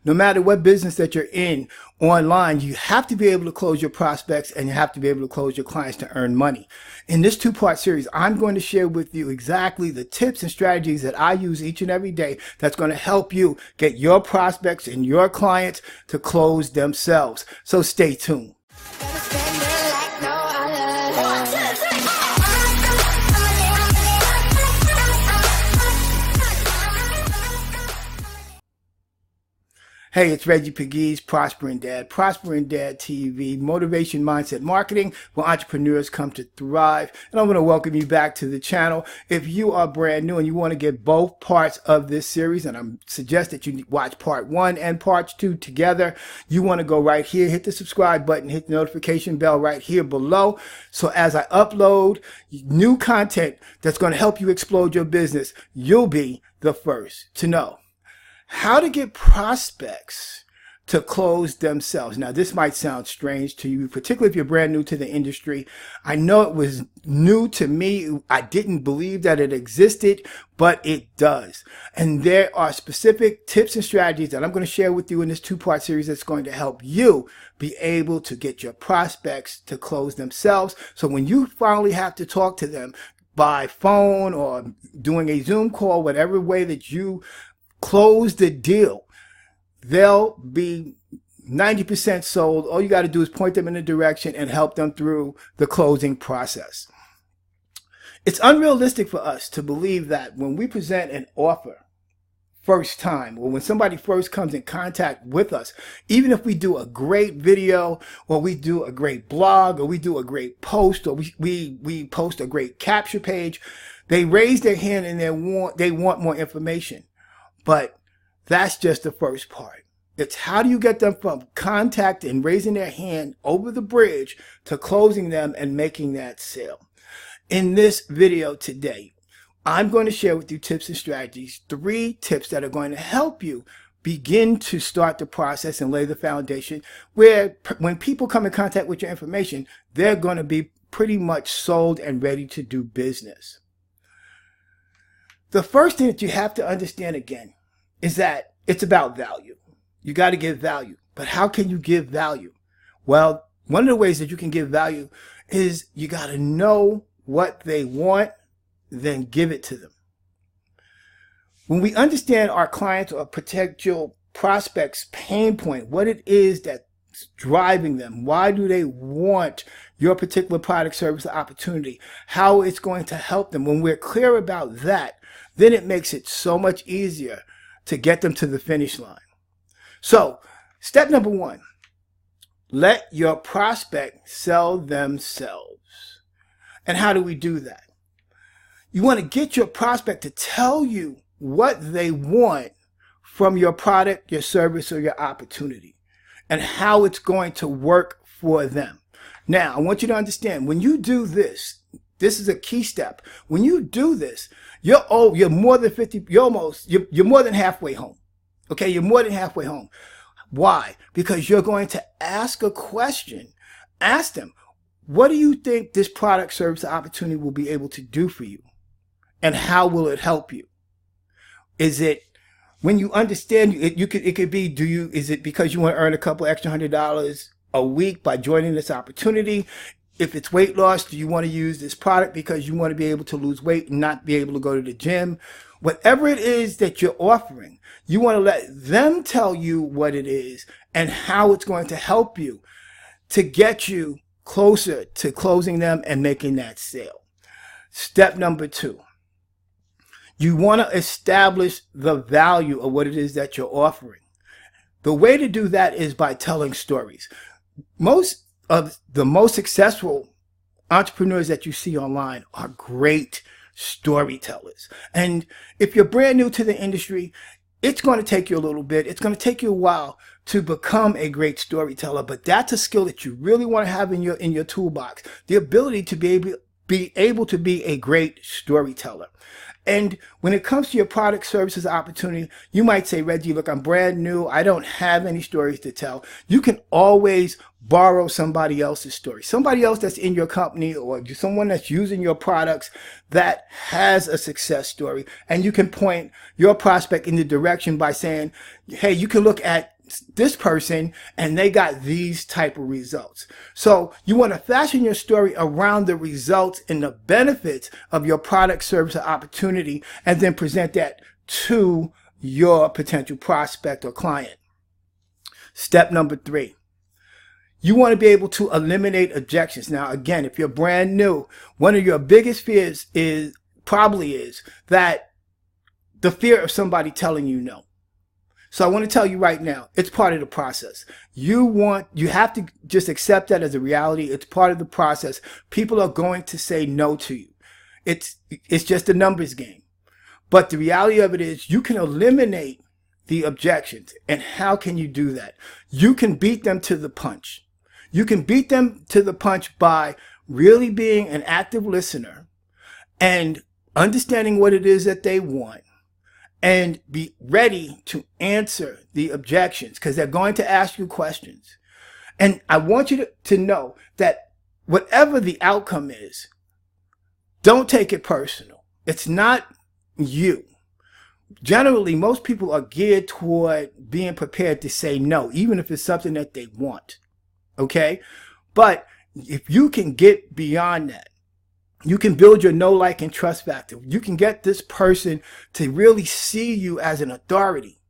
No matter what business that you're in online, you have to be able to close your prospects and you have to be able to close your clients to earn money. In this two-part series, I'm going to share with you exactly the tips and strategies that I use each and every day that's going to help you get your prospects and your clients to close themselves. So stay tuned. Hey, it's Reggie Pegues, Prospering Dad TV, motivation, mindset, marketing, where entrepreneurs come to thrive. And I'm going to welcome you back to the channel. If you are brand new and you want to get both parts of this series, and I suggest that you watch part 1 and part 2 together, you want to go right here, hit the subscribe button, hit the notification bell right here below. So as I upload new content that's going to help you explode your business, you'll be the first to know. How to get prospects to close themselves. Now, this might sound strange to you, particularly if you're brand new to the industry. I know it was new to me. I didn't believe that it existed, but it does. And there are specific tips and strategies that I'm going to share with you in this two-part series that's going to help you be able to get your prospects to close themselves. So when you finally have to talk to them by phone or doing a Zoom call, whatever way that you close the deal, they'll be 90% sold. All you got to do is point them in a direction and help them through the closing process. It's unrealistic for us to believe that when we present an offer first time, or when somebody first comes in contact with us, even if we do a great video, or we do a great blog, or we do a great post, or we post a great capture page, they raise their hand and they want more information. But that's just the first part. It's how do you get them from contact and raising their hand over the bridge to closing them and making that sale. In this video today, I'm going to share with you tips and strategies, 3 tips that are going to help you begin to start the process and lay the foundation where when people come in contact with your information, they're going to be pretty much sold and ready to do business. The first thing that you have to understand again is that it's about value. You got to give value. But how can you give value? Well, one of the ways that you can give value is you got to know what they want, then give it to them. When we understand our clients or potential prospects' pain point, what it is that's driving them, why do they want your particular product, service, or opportunity, how it's going to help them, when we're clear about that, then it makes it so much easier to get them to the finish line. So, step number 1, let your prospect sell themselves. And how do we do that? You want to get your prospect to tell you what they want from your product, your service, or your opportunity, and how it's going to work for them. Now, I want you to understand, when you do this, this is a key step. When you do this, you're more than 50, you're more than halfway home. Okay, you're more than halfway home. Why? Because you're going to ask a question. Ask them, what do you think this product, service, or opportunity will be able to do for you? And how will it help you? Is it, when you understand, it could be, is it because you want to earn a couple extra $100 a week by joining this opportunity? If it's weight loss, do you want to use this product because you want to be able to lose weight and not be able to go to the gym? Whatever it is that you're offering, you want to let them tell you what it is and how it's going to help you to get you closer to closing them and making that sale. Step number 2, you want to establish the value of what it is that you're offering. The way to do that is by telling stories. Most of the most successful entrepreneurs that you see online are great storytellers. And if you're brand new to the industry, it's going to take you a little bit. It's going to take you a while to become a great storyteller, but that's a skill that you really want to have in your toolbox. The ability to be be able to be a great storyteller. And when it comes to your product, services, opportunity, you might say, Reggie, look, I'm brand new. I don't have any stories to tell. You can always borrow somebody else's story, somebody else that's in your company or someone that's using your products that has a success story. And you can point your prospect in the direction by saying, hey, you can look at this person and they got these type of results. So you want to fashion your story around the results and the benefits of your product, service, or opportunity, and then present that to your potential prospect or client. Step number 3. You want to be able to eliminate objections. Now, again, if you're brand new, one of your biggest fears is that the fear of somebody telling you no. So I want to tell you right now, it's part of the process. You have to just accept that as a reality. It's part of the process. People are going to say no to you. It's just a numbers game. But the reality of it is you can eliminate the objections. And how can you do that? You can beat them to the punch. You can beat them to the punch by really being an active listener and understanding what it is that they want. And be ready to answer the objections because they're going to ask you questions. And I want you to know that whatever the outcome is, don't take it personal. It's not you. Generally, most people are geared toward being prepared to say no, even if it's something that they want. Okay? But if you can get beyond that, you can build your know, like, and trust factor. You can get this person to really see you as an authority.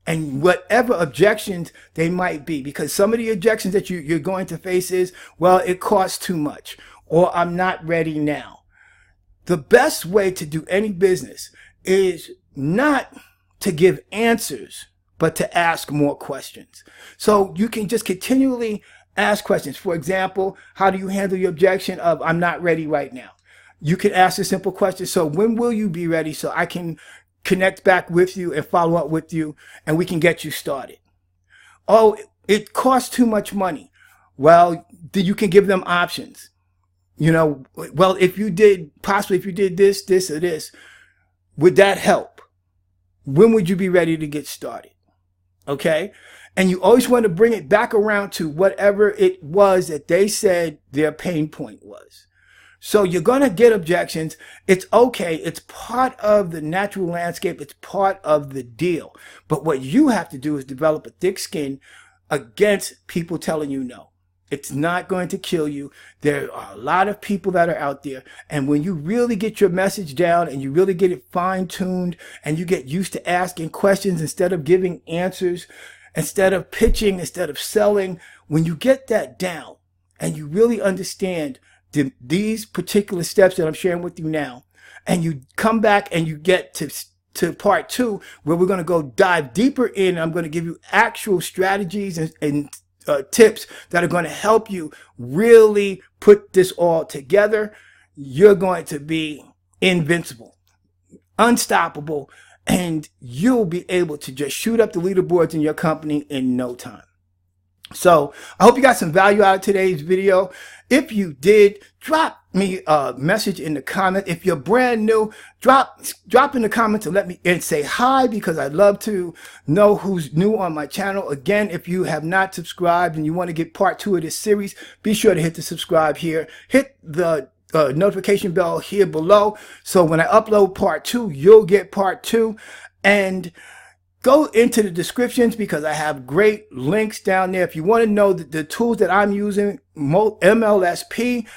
And whatever objections they might be, because some of the objections that you're going to face is, well, it costs too much, or I'm not ready now. The best way to do any business is not to give answers, but to ask more questions. So you can just continually ask questions. For example, how do you handle your objection of I'm not ready right now? You can ask a simple question. So when will you be ready so I can connect back with you and follow up with you and we can get you started? Oh, it costs too much money. Well, you can give them options. Well, if you did this, this, or this, would that help? When would you be ready to get started? Okay? And you always want to bring it back around to whatever it was that they said their pain point was. So you're going to get objections. It's okay. It's part of the natural landscape. It's part of the deal. But what you have to do is develop a thick skin against people telling you no. It's not going to kill you. There are a lot of people that are out there. And when you really get your message down and you really get it fine-tuned and you get used to asking questions instead of giving answers, instead of pitching, instead of selling, when you get that down and you really understand these particular steps that I'm sharing with you now, and you come back and you get to part 2, where we're going to go dive deeper in, I'm going to give you actual strategies and tips that are going to help you really put this all together. You're going to be invincible, unstoppable, and you'll be able to just shoot up the leaderboards in your company in no time. So I hope you got some value out of today's video. If you did, drop me a message in the comment. If you're brand new, drop in the comments and say hi, because I'd love to know who's new on my channel. Again, if you have not subscribed and you want to get part 2 of this series, be sure to hit the subscribe here. Hit the notification bell here below, so when I upload part 2, you'll get part 2. And go into the descriptions, because I have great links down there. If you want to know the tools that I'm using, MLSP,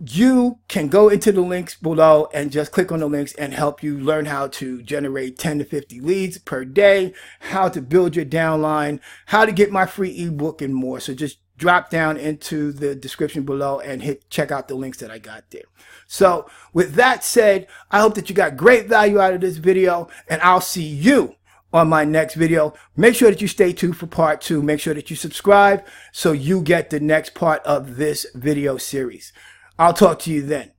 you can go into the links below and just click on the links and help you learn how to generate 10 to 50 leads per day, how to build your downline, how to get my free ebook, and more. So just drop down into the description below and check out the links that I got there. So with that said, I hope that you got great value out of this video, and I'll see you on my next video. Make sure that you stay tuned for part 2. Make sure that you subscribe so you get the next part of this video series. I'll talk to you then.